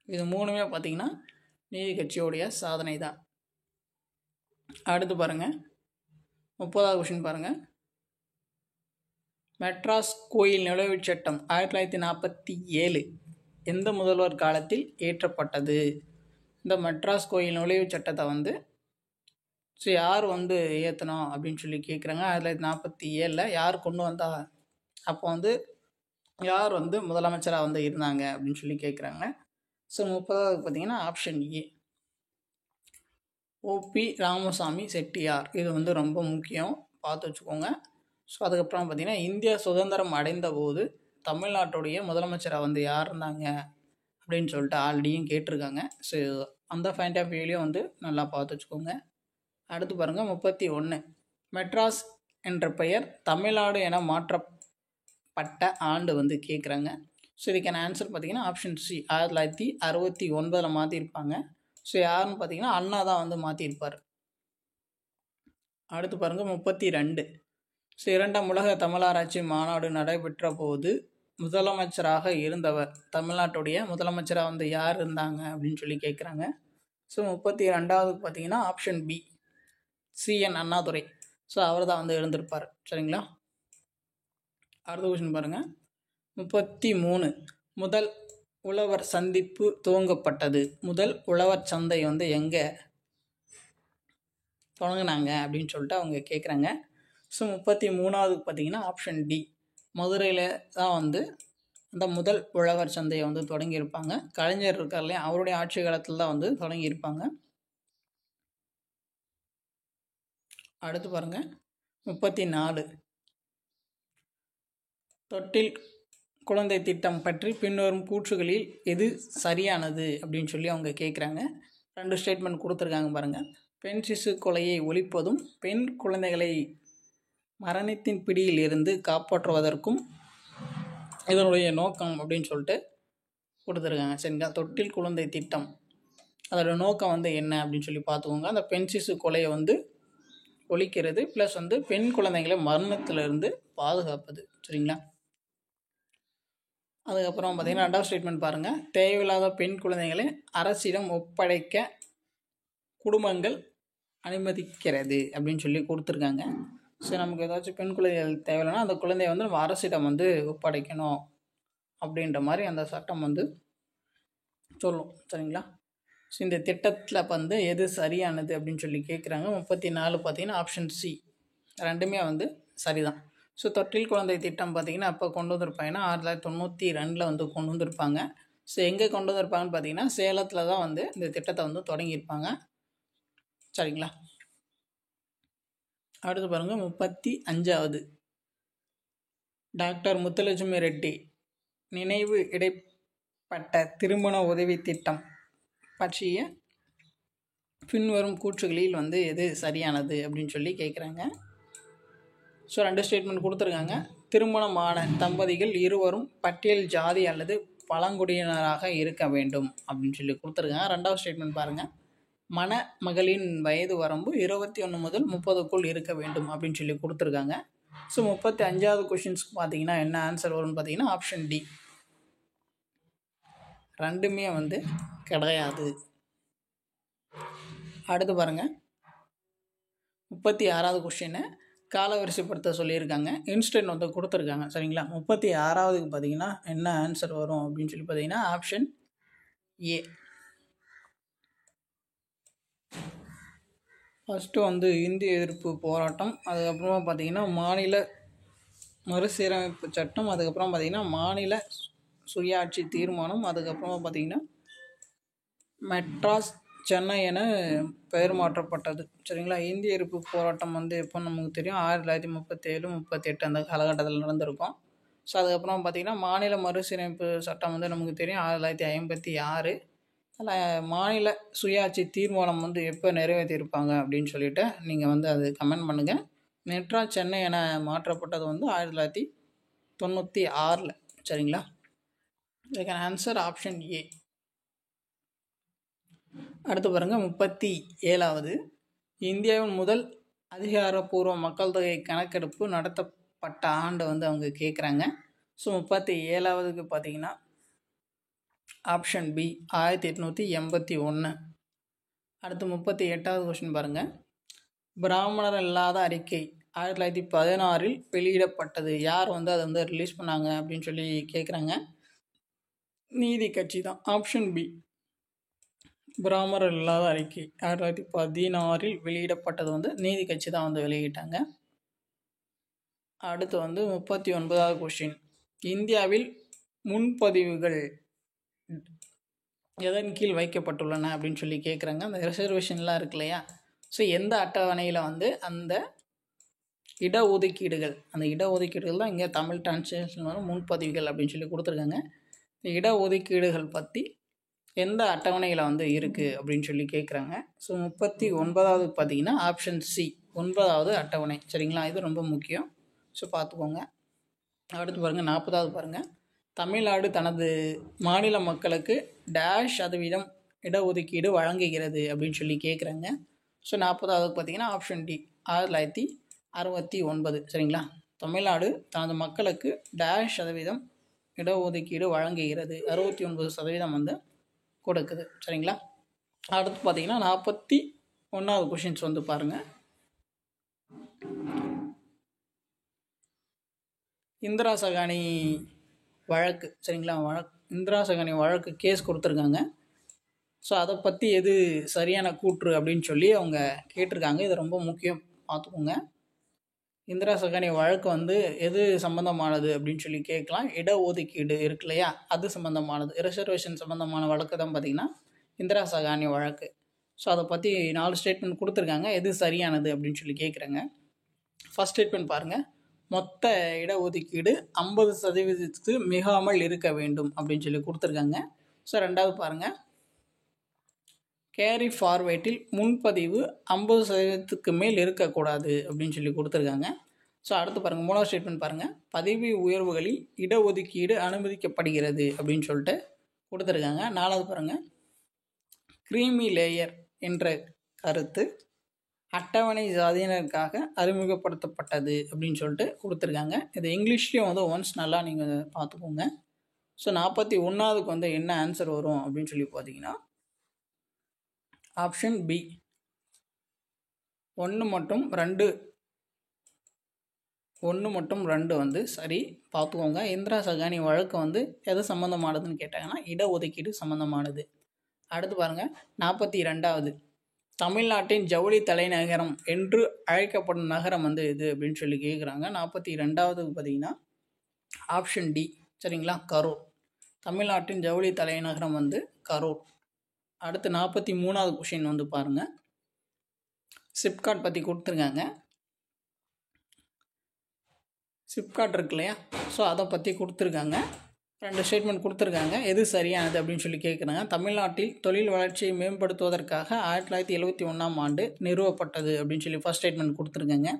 இது மூணுமே பார்த்தீங்கன்னா நீதி கட்சியோடைய சாதனை தான். அடுத்து பாருங்கள், 30வது கொஷின் பாருங்கள். மெட்ராஸ் கோயில் நுழைவுச் சட்டம் 1947 எந்த முதல்வர் காலத்தில் இயற்றப்பட்டது? இந்த மெட்ராஸ் கோயில் நுழைவுச் சட்டத்தை வந்து யார் வந்து ஏற்றணும் அப்படின்னு சொல்லி கேட்குறாங்க. 1947 யார் கொண்டு வந்தா, அப்போ வந்து யார் வந்து முதலமைச்சராக வந்து இருந்தாங்க அப்படின்னு சொல்லி கேட்குறாங்க. ஸோ 30வது பார்த்தீங்கன்னா option A, O P Ramasamy Chettiar. இது வந்து ரொம்ப முக்கியம், பார்த்து வச்சுக்கோங்க. ஸோ அதுக்கப்புறம் பார்த்திங்கன்னா, இந்தியா சுதந்திரம் அடைந்த போது தமிழ்நாட்டுடைய முதலமைச்சராக வந்து யார் இருந்தாங்க அப்படின்னு சொல்லிட்டு ஆல்ரெடியும் கேட்டிருக்காங்க. ஸோ அந்த பாயிண்ட் ஆஃப் வியூலையும் வந்து நல்லா பார்த்து வச்சுக்கோங்க. அடுத்து பாருங்கள், 31 மெட்ராஸ் என்ற பெயர் தமிழ்நாடு என மாற்றப்பட்ட ஆண்டு வந்து கேட்குறாங்க. ஸோ இதுக்கான ஆன்சர் பார்த்திங்கன்னா ஆப்ஷன் சி, 1969 மாற்றிருப்பாங்க. ஸோ யாருன்னு பார்த்தீங்கன்னா அண்ணா தான் வந்து மாற்றிருப்பார். அடுத்து பாருங்கள், 32 ஸோ 2ஆம் உலக தமிழாராய்ச்சி மாநாடு நடைபெற்ற போது முதலமைச்சராக இருந்தவர், தமிழ்நாட்டுடைய முதலமைச்சராக வந்து யார் இருந்தாங்க அப்படின்னு சொல்லி கேட்குறாங்க. ஸோ 32வது பார்த்தீங்கன்னா option B, CN Annadurai. So அவர் தான் வந்து இருந்திருப்பார். சரிங்களா, அடுத்த கொஸ்டின் பாருங்கள். 33 முதல் உழவர் சந்திப்பு துவங்கப்பட்டது. முதல் உழவர் சந்தை வந்து எங்கே தொடங்கினாங்க அப்படின்னு சொல்லிட்டு அவங்க கேட்குறாங்க. ஸோ 33வது பார்த்தீங்கன்னா ஆப்ஷன் டி, மதுரையில் தான் வந்து அந்த முதல் உழவர் சந்தையை வந்து தொடங்கியிருப்பாங்க. கலைஞர் இருக்கார் இல்லையா, அவருடைய ஆட்சி காலத்தில் தான் வந்து தொடங்கியிருப்பாங்க. அடுத்து பாருங்கள், 34 தொட்டில் குழந்தை திட்டம் பற்றி பின்வரும் கூற்றுகளில் எது சரியானது அப்படின்னு சொல்லி அவங்க கேட்குறாங்க. 2 ஸ்டேட்மெண்ட் கொடுத்துருக்காங்க பாருங்கள். பெண் சிசு கொலையை ஒழிப்பதும் பெண் குழந்தைகளை மரணத்தின் பிடியில் இருந்து காப்பாற்றுவதற்கும் இதனுடைய நோக்கம் அப்படின்னு சொல்லிட்டு கொடுத்துருக்காங்க. சரிங்களா, தொட்டில் குழந்தை திட்டம் அதோட நோக்கம் வந்து என்ன அப்படின்னு சொல்லி பார்த்துக்கோங்க. அந்த பெண் சிசு கொலையை வந்து ஒழிக்கிறது, ப்ளஸ் வந்து பெண் குழந்தைகளை மரணத்திலிருந்து பாதுகாப்பது. சரிங்களா, அதுக்கப்புறம் பார்த்திங்கன்னா 2வது ஸ்டேட்மெண்ட் பாருங்கள். தேவையில்லாத பெண் குழந்தைகளை அரசிடம் ஒப்படைக்க குடும்பங்கள் அனுமதிக்கிறது அப்படின்னு சொல்லி கொடுத்துருக்காங்க. ஸோ நமக்கு ஏதாச்சும் பெண் குழந்தைகள் தேவையில்லைன்னா அந்த குழந்தைய வந்து நம்ம அரசிடம் வந்து ஒப்படைக்கணும் அப்படின்ற மாதிரி அந்த சட்டம் வந்து சொல்லும். சரிங்களா, ஸோ இந்த திட்டத்தில் வந்து எது சரியானது அப்படின்னு சொல்லி கேட்குறாங்க. 34 பார்த்திங்கன்னா ஆப்ஷன் சி, ரெண்டுமே வந்து சரிதான். ஸோ தொட்டில் குழந்தை திட்டம் பார்த்திங்கன்னா அப்போ கொண்டு வந்திருப்பாங்கன்னா 1992 வந்து கொண்டு வந்திருப்பாங்க. ஸோ எங்கே கொண்டு வந்திருப்பாங்கன்னு பார்த்திங்கன்னா சேலத்தில் தான் வந்து இந்த திட்டத்தை வந்து தொடங்கியிருப்பாங்க. சரிங்களா, அடுத்து பாருங்கள், 35வது டாக்டர் முத்துலட்சுமி ரெட்டி நினைவு இடைப்பட்ட திருமண உதவி திட்டம் பற்றிய பின்வரும் கூற்றுகளில் வந்து எது சரியானது அப்படின்னு சொல்லி கேட்குறாங்க. ஸோ 2 ஸ்டேட்மெண்ட் கொடுத்துருக்காங்க. திருமணமான தம்பதிகள் இருவரும் பட்டியல் ஜாதி அல்லது பழங்குடியினராக இருக்க வேண்டும் அப்படின்னு சொல்லி கொடுத்துருக்காங்க. 2வது ஸ்டேட்மெண்ட் பாருங்கள், மணமகளின் வயது வரம்பு 21 முதல் 30க்குள் இருக்க வேண்டும் அப்படின்னு சொல்லி கொடுத்துருக்காங்க. ஸோ 35வது கொஷின்ஸ்க்கு பார்த்தீங்கன்னா என்ன ஆன்சர் வரும்னு பார்த்தீங்கன்னா ஆப்ஷன் டி, ரெண்டுமே வந்து கிடையாது. அடுத்து பாருங்கள், 36வது கொஷினை காலவரிசைப்படுத்த சொல்லியிருக்காங்க. இன்ஸ்டன்ட் வந்து கொடுத்துருக்காங்க. சரிங்களா, 36வதுக்கு பார்த்தீங்கன்னா என்ன ஆன்சர் வரும் அப்படின்னு சொல்லி பார்த்தீங்கன்னா ஆப்ஷன் ஏ. ஃபஸ்ட்டு வந்து இந்திய எதிர்ப்பு போராட்டம், அதுக்கப்புறமா பார்த்திங்கன்னா மாநில மறுசீரமைப்பு சட்டம், அதுக்கப்புறம் பார்த்திங்கன்னா மாநில சுயாட்சி தீர்மானம், அதுக்கப்புறமா பார்த்திங்கன்னா மெட்ராஸ் சென்னை என பெயர் மாற்றப்பட்டது. சரிங்களா, இந்திய எதிர்ப்பு போராட்டம் வந்து எப்போ நமக்கு தெரியும் 1937, 38 அந்த காலகட்டத்தில் நடந்திருக்கும். ஸோ அதுக்கப்புறம் பார்த்திங்கன்னா மாநில மறுசீரமைப்பு சட்டம் வந்து நமக்கு தெரியும் 1956. அதில் மாநில சுயாட்சி தீர்மானம் வந்து எப்போ நிறைவேற்றியிருப்பாங்க அப்படின்னு சொல்லிட்டு நீங்கள் வந்து அது கமெண்ட் பண்ணுங்கள். மெட்ராஸ் சென்னை என மாற்றப்பட்டது வந்து 1996. சரிங்களா? இதுக்கான ஆன்சர் ஆப்ஷன் ஏ. அடுத்து பாருங்கள் 37வது. இந்தியாவின் முதல் அதிகாரப்பூர்வ மக்கள் தொகை கணக்கெடுப்பு நடத்தப்பட்ட ஆண்டு வந்து அவங்க கேட்குறாங்க. ஸோ 37வதுக்கு பார்த்தீங்கன்னா ஆப்ஷன் பி 1881. அடுத்து 38வது கொஸ்டின் பாருங்கள். பிராமணர் இல்லாத அறிக்கை 1916 வெளியிடப்பட்டது. யார் வந்து அதை வந்து ரிலீஸ் பண்ணாங்க அப்படின்னு சொல்லி கேட்குறாங்க. நீதி கட்சி தான். ஆப்ஷன் பி பிராமணர் இல்லாத அறிக்கை 1916 வெளியிடப்பட்டது வந்து நீதி கட்சி தான் வந்து வெளியிட்டாங்க. அடுத்து வந்து 39வது கொஸ்டின். இந்தியாவில் முன்பதிவுகள் எதன் கீழ் வைக்கப்பட்டுள்ளன அப்படின்னு சொல்லி கேட்குறாங்க. அந்த ரிசர்வேஷன்லாம் இருக்கு இல்லையா? ஸோ எந்த அட்டவணையில் வந்து அந்த இடஒதுக்கீடுகள் தான் இங்கே தமிழ் டிரான்ஸ்லேஷன் வரும் முன்பதிவுகள் அப்படின்னு சொல்லி கொடுத்துருக்காங்க. இந்த இடஒதுக்கீடுகள் பற்றி எந்த அட்டவணையில் வந்து இருக்குது அப்படின்னு சொல்லி கேட்குறாங்க. ஸோ 39வது பார்த்தீங்கன்னா ஆப்ஷன் சி 9வது அட்டவணை. சரிங்களா? இது ரொம்ப முக்கியம். ஸோ பார்த்துக்கோங்க. அடுத்து பாருங்கள் 40வது பாருங்கள். தமிழ்நாடு தனது மாநில மக்களுக்கு %% இடஒதுக்கீடு வழங்குகிறது அப்படின்னு சொல்லி கேட்குறாங்க. ஸோ 40வது பார்த்தீங்கன்னா ஆப்ஷன் டி 1969. சரிங்களா? தமிழ்நாடு தனது மக்களுக்கு %% இடஒதுக்கீடு வழங்குகிறது. 69% வந்து கொடுக்குது. சரிங்களா? அடுத்து பார்த்தீங்கன்னா 41வது கொஷின்ஸ் வந்து பாருங்கள். இந்திரா சகானி வழக்கு. சரிங்களா? இந்திரா சகானி வழக்கு கேஸ் கொடுத்துருக்காங்க. ஸோ அதை பற்றி எது சரியான கூற்று அப்படின்னு சொல்லி அவங்க கேட்டிருக்காங்க. இது ரொம்ப முக்கியம், பார்த்துக்கோங்க. இந்திரா சகானி வழக்கு வந்து எது சம்மந்தமானது அப்படின்னு சொல்லி கேட்கலாம். இடஒதுக்கீடு இருக்கு இல்லையா, அது சம்மந்தமானது. ரிசர்வேஷன் சம்மந்தமான வழக்கு தான் பார்த்திங்கன்னா இந்திரா சகானி வழக்கு. ஸோ அதை பற்றி 4 ஸ்டேட்மெண்ட் கொடுத்துருக்காங்க. எது சரியானது அப்படின்னு சொல்லி கேட்குறாங்க. ஃபஸ்ட் ஸ்டேட்மெண்ட் பாருங்கள். மொத்த இடஒதுக்கீடு 50% மிகாமல் இருக்க வேண்டும் அப்படின்னு சொல்லி கொடுத்துருக்காங்க. ஸோ ரெண்டாவது பாருங்கள். கேரி ஃபார்வேட்டில் முன்பதிவு 50%க்கு மேல் இருக்கக்கூடாது அப்படின்னு சொல்லி கொடுத்துருக்காங்க. ஸோ அடுத்து பாருங்கள். மூணாவது ஸ்டேட்மெண்ட் பாருங்கள். பதவி உயர்வுகளில் இடஒதுக்கீடு அனுமதிக்கப்படுகிறது அப்படின்னு சொல்லிட்டு கொடுத்துருக்காங்க. நாலாவது பாருங்கள். கிரீமி லேயர் என்ற கருத்து அட்டவணை ஜாதியினருக்காக அறிமுகப்படுத்தப்பட்டது அப்படின்னு சொல்லிட்டு கொடுத்துருக்காங்க. இது இங்கிலீஷ்லேயும் வந்து ஒன்ஸ் நல்லா நீங்கள் பார்த்துக்கோங்க. ஸோ 41வதுக்கு வந்து என்ன ஆன்சர் வரும் அப்படின்னு சொல்லி பார்த்தீங்கன்னா ஆப்ஷன் பி 1 மற்றும் 2 வந்து சரி, பார்த்துக்கோங்க. இந்திரா சகானி வழக்கு வந்து எது சம்மந்தமானதுன்னு கேட்டாங்கன்னா இடஒதுக்கீடு சம்மந்தமானது. அடுத்து பாருங்கள். 42வது. தமிழ்நாட்டின் ஜவுளி தலைநகரம் என்று அழைக்கப்படும் நகரம் வந்து எது அப்படின்னு சொல்லி கேட்குறாங்க. 42வதுக்கு பார்த்தீங்கன்னா ஆப்ஷன் டி. சரிங்களா? கரூர். தமிழ்நாட்டின் ஜவுளி தலைநகரம் வந்து கரூர். அடுத்து 43வது கொஷின் வந்து பாருங்கள். சிப்காட் பற்றி கொடுத்துருக்காங்க. சிப்காட் இருக்கு இல்லையா, ஸோ அதை பற்றி கொடுத்துருக்காங்க. 2 ஸ்டேட்மெண்ட் கொடுத்துருக்காங்க. எது சரியானது அப்படின்னு சொல்லி கேட்குறாங்க. தமிழ்நாட்டில் தொழில் வளர்ச்சியை மேம்படுத்துவதற்காக 1971ஆம் ஆண்டு நிறுவப்பட்டது அப்படின்னு சொல்லி ஃபர்ஸ்ட் ஸ்டேட்மெண்ட் கொடுத்துருக்காங்க.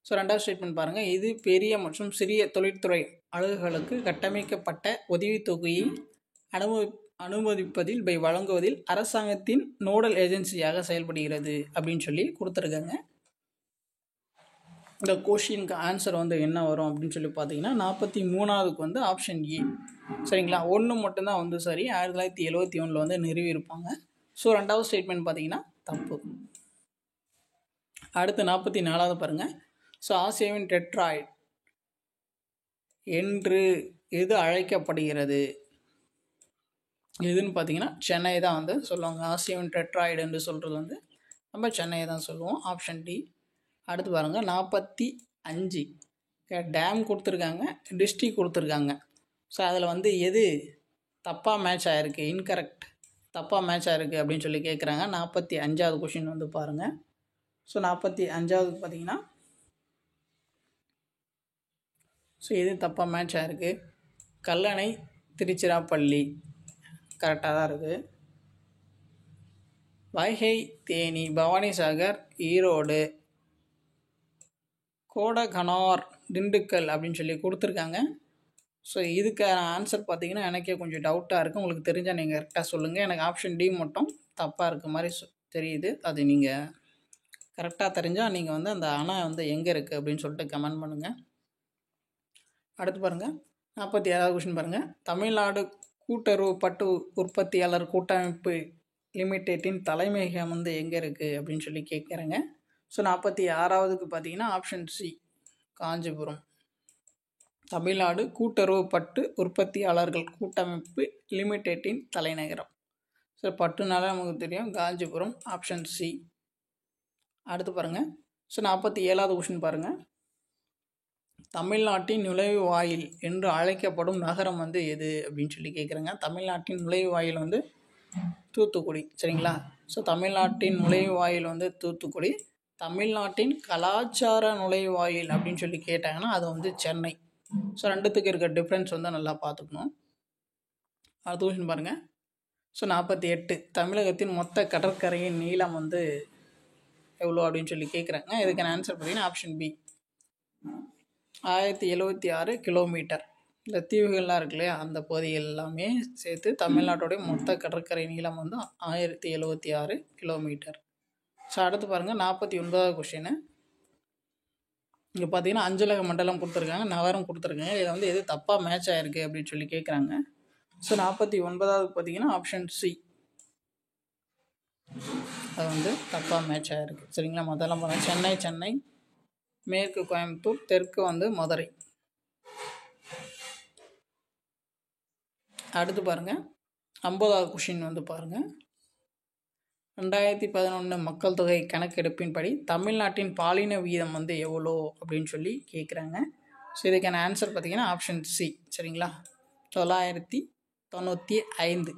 ஸோ ரெண்டாவது ஸ்டேட்மெண்ட் பாருங்கள். இது பெரிய மற்றும் சிறிய தொழில்துறை அலகுகளுக்கு கட்டமைக்கப்பட்ட உதவித்தொகையை அனுமதிப்பதில் வழங்குவதில் அரசாங்கத்தின் நோடல் ஏஜென்சியாக செயல்படுகிறது அப்படின்னு சொல்லி கொடுத்துருக்காங்க. இந்த கொஷினுக்கு ஆன்சர் வந்து என்ன வரும் அப்படின்னு சொல்லி பார்த்தீங்கன்னா 43வதுக்கு வந்து ஆப்ஷன் ஏ. சரிங்களா? 1 மட்டும்தான் வந்து சரி. 1971 வந்து நிறுவியிருப்பாங்க. ஸோ ரெண்டாவது ஸ்டேட்மெண்ட் பார்த்தீங்கன்னா தப்பு. அடுத்து 44வது பாருங்கள். ஸோ ஆசியாவின் டெட்ராய்டு என்று எது அழைக்கப்படுகிறது எதுன்னு பார்த்தீங்கன்னா சென்னை தான் வந்து சொல்லுவாங்க. ஆசியாவின் டெட்ராய்டு என்று சொல்கிறது வந்து நம்ம சென்னையை தான் சொல்லுவோம். Option D. அடுத்து பாருங்கள். 45 டேம் கொடுத்துருக்காங்க, டிஸ்ட்ரிக் கொடுத்துருக்காங்க. ஸோ அதில் வந்து எது தப்பாக மேட்ச் ஆகிருக்கு, இன்கரெக்ட் தப்பாக மேட்ச் ஆகிருக்கு அப்படின்னு சொல்லி கேட்குறாங்க. 45வது கொஷின் வந்து பாருங்கள். ஸோ 45வது பார்த்தீங்கன்னா ஸோ எது தப்பாக மேட்ச் ஆகிருக்கு, கல்லணை திருச்சிராப்பள்ளி கரெக்டாக தான் இருக்குது. வைகை, தேனி, பவானிசாகர், ஈரோடு, கோடகனார், திண்டுக்கல் அப்படின்னு சொல்லி கொடுத்துருக்காங்க. ஸோ இதுக்கான ஆன்சர் பார்த்தீங்கன்னா எனக்கே கொஞ்சம் டவுட்டாக இருக்குது. உங்களுக்கு தெரிஞ்சால் நீங்கள் கரெக்டாக சொல்லுங்கள். எனக்கு ஆப்ஷன் டி மட்டும் தப்பாக இருக்க மாதிரி தெரியுது. அது நீங்கள் கரெக்டாக தெரிஞ்சால் நீங்கள் வந்து அந்த அணை வந்து எங்கே இருக்குது அப்படின்னு சொல்லிட்டு கமெண்ட் பண்ணுங்கள். அடுத்து பாருங்கள், 47வது கொஷின் பாருங்கள். தமிழ்நாடு கூட்டுறவு பட்டு உற்பத்தியாளர் கூட்டமைப்பு லிமிடெட்டின் தலைமையகம் வந்து எங்கே இருக்குது அப்படின்னு சொல்லி கேட்குறேங்க. ஸோ 46வதுக்கு பார்த்தீங்கன்னா ஆப்ஷன் சி, காஞ்சிபுரம். தமிழ்நாடு கூட்டுறவு பட்டு உற்பத்தியாளர்கள் கூட்டமைப்பு லிமிடெட்டின் தலைநகரம். ஸோ பட்டுனால நமக்கு தெரியும் காஞ்சிபுரம், ஆப்ஷன் சி. அடுத்து பாருங்கள். ஸோ 47வது கொஷின் பாருங்கள். தமிழ்நாட்டின் நுழைவு வாயில் என்று அழைக்கப்படும் நகரம் வந்து எது அப்படின்னு சொல்லி கேட்குறேங்க. தமிழ்நாட்டின் நுழைவு வாயில் வந்து தூத்துக்குடி. சரிங்களா? ஸோ தமிழ்நாட்டின் நுழைவாயில் வந்து தூத்துக்குடி. தமிழ்நாட்டின் கலாச்சார நுழைவாயில் அப்படின்னு சொல்லி கேட்டாங்கன்னா அது வந்து சென்னை. ஸோ ரெண்டுத்துக்கு இருக்க டிஃப்ரென்ஸ் வந்து நல்லா பார்த்துக்கணும். அடுத்த கொஷின் பாருங்கள். ஸோ 48, தமிழகத்தின் மொத்த கடற்கரையின் நீளம் வந்து எவ்வளோ அப்படின்னு சொல்லி கேட்குறாங்க. இதுக்கான ஆன்சர் பார்த்தீங்கன்னா ஆப்ஷன் பி, 1076 கிலோமீட்டர். இந்த தீவுகள்லாம் இருக்கு இல்லையா, அந்த பகுதிகள் எல்லாமே சேர்த்து தமிழ்நாட்டுடைய மொத்த கடற்கரை நீளம் வந்து 1076 கிலோமீட்டர். ஸோ அடுத்து பாருங்கள், 49வது கொஷின். இங்கே பார்த்தீங்கன்னா அஞ்சலக மண்டலம் கொடுத்துருக்காங்க, நகரம் கொடுத்துருக்காங்க. இதில் வந்து எது தப்பாக மேட்ச் ஆகிருக்கு அப்படின்னு சொல்லி கேட்குறாங்க. ஸோ 49வது பார்த்தீங்கன்னா ஆப்ஷன் சி, அது வந்து தப்பாக மேட்ச் ஆகிருக்கு. சரிங்களா? மொதலாம் பாருங்கள், சென்னை, மேற்கு கோயம்புத்தூர், தெற்கு வந்து மதுரை. அடுத்து பாருங்கள், 50வது கொஷின் வந்து பாருங்கள். 2011 மக்கள் தொகை கணக்கெடுப்பின்படி தமிழ்நாட்டின் பாலின வீதம் வந்து எவ்வளோ அப்படின்னு சொல்லி கேட்குறாங்க. ஸோ இதுக்கான ஆன்சர் பார்த்தீங்கன்னா ஆப்ஷன் சி. சரிங்களா? 995.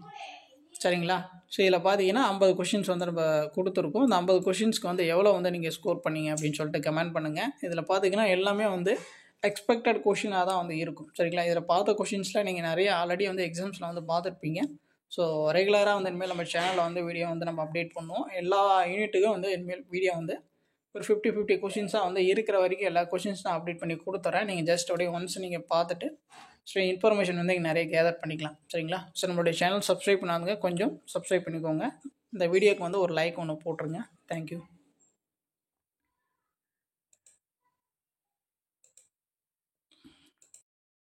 சரிங்களா? ஸோ இதில் பார்த்தீங்கன்னா 50 கொஷின்ஸ் வந்து நம்ம கொடுத்துருக்கோம். இந்த 50 கொஷின்ஸ்க்கு வந்து எவ்வளோ வந்து நீங்கள் ஸ்கோர் பண்ணீங்க அப்படின்னு சொல்லிட்டு கமெண்ட் பண்ணுங்கள். இதில் பார்த்தீங்கன்னா எல்லாமே வந்து எக்ஸ்பெக்டட் கொஷினாக தான் வந்து இருக்கும். சரிங்களா? இதில் பார்த்த கொஷின்ஸில் நீங்கள் நிறைய ஆல்ரெடி வந்து எக்ஸாம்ஸில் வந்து பார்த்துருப்பீங்க. ஸோ ரெகுலராக வந்து இனிமேல் நம்ம சேனலில் வந்து வீடியோ வந்து நம்ம அப்டேட் பண்ணுவோம். எல்லா யூனிட்டுக்கும் வந்து இனிமேல் வீடியோ வந்து ஒரு 50 கொஷின்ஸாக வந்து இருக்கிற வரைக்கும் எல்லா கொஷின்ஸ் நான் அப்டேட் பண்ணி கொடுத்துறேன். நீங்கள் ஜஸ்ட் அப்படியே ஒன்ஸ் நீங்கள் பார்த்துட்டு ஸோ இன்ஃபர்மேஷன் வந்து இங்கே நிறைய கேதர் பண்ணிக்கலாம். சரிங்களா? ஸோ நம்மளுடைய சேனல் சப்ஸ்கிரைப் பண்ணாதுங்க, கொஞ்சம் சப்ஸ்கிரைப் பண்ணிக்கோங்க. இந்த வீடியோக்கு வந்து ஒரு லைக் ஒன்று போட்டுருங்க. தேங்க்யூ.